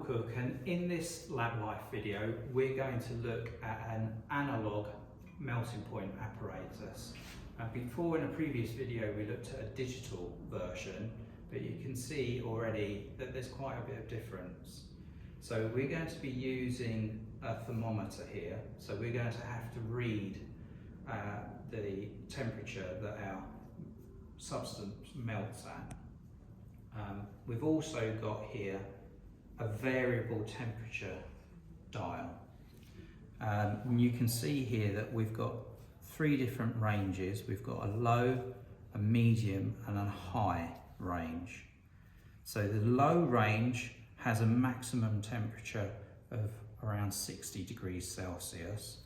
Cook, and in this LaBLiFe video we're going to look at an analog melting point apparatus. Before, in a previous video, we looked at a digital version, but you can see already that there's quite a bit of difference. So we're going to be using a thermometer here, so we're going to have to read the temperature that our substance melts at. We've also got here a variable temperature dial. And you can see here that we've got three different ranges. We've got a low, a medium and a high range. So the low range has a maximum temperature of around 60 degrees Celsius,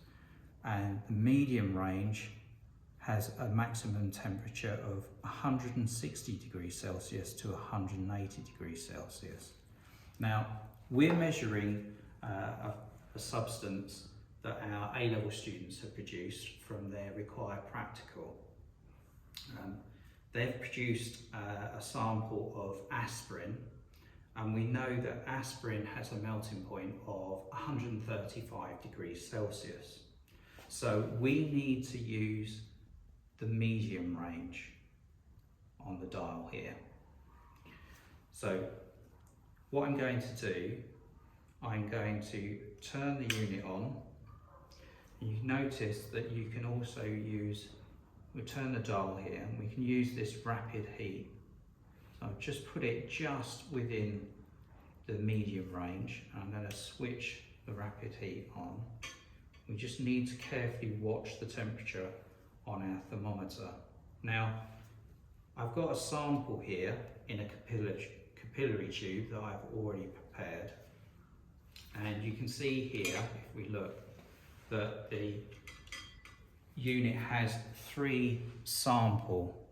and the medium range has a maximum temperature of 160 degrees Celsius to 180 degrees Celsius. Now, we're measuring a substance that our A-level students have produced from their required practical. They've produced a sample of aspirin, and we know that aspirin has a melting point of 135 degrees Celsius. So we need to use the medium range on the dial here. So what I'm going to do, I'm going to turn the unit on. You notice that you can also use, we'll turn the dial here, and we can use this rapid heat. So I've just put it just within the medium range. I'm going to switch the rapid heat on. We just need to carefully watch the temperature on our thermometer. Now, I've got a sample here in a capillary tube that I've already prepared, and you can see here, if we look, that the unit has three sample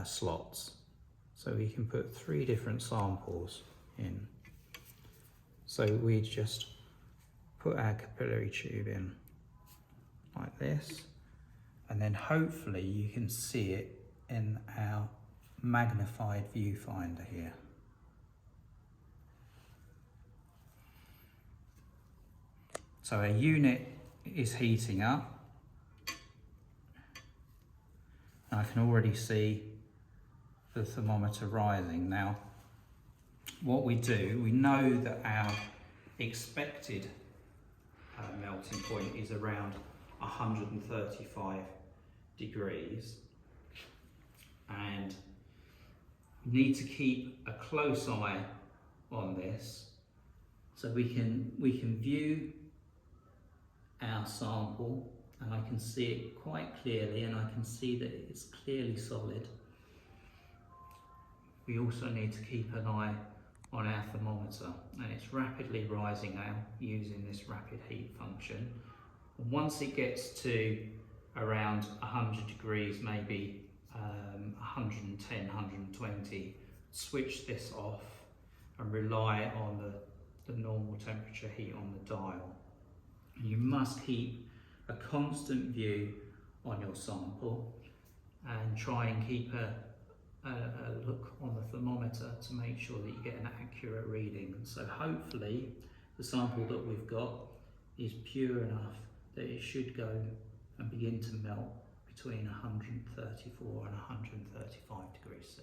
slots, so we can put three different samples in. So we just put our capillary tube in like this, and then hopefully you can see it in our magnified viewfinder here. So our unit is heating up, and I can already see the thermometer rising. Now, what we do, we know that our expected melting point is around 135 degrees, and we need to keep a close eye on this so we can view our sample, and I can see it quite clearly, and I can see that it's clearly solid. We also need to keep an eye on our thermometer, and it's rapidly rising now using this rapid heat function. And once it gets to around 100 degrees, maybe 110, 120, switch this off and rely on the normal temperature heat on the dial. You must keep a constant view on your sample and try and keep a look on the thermometer to make sure that you get an accurate reading. So hopefully the sample that we've got is pure enough that it should go and begin to melt between 134 and 135 degrees C.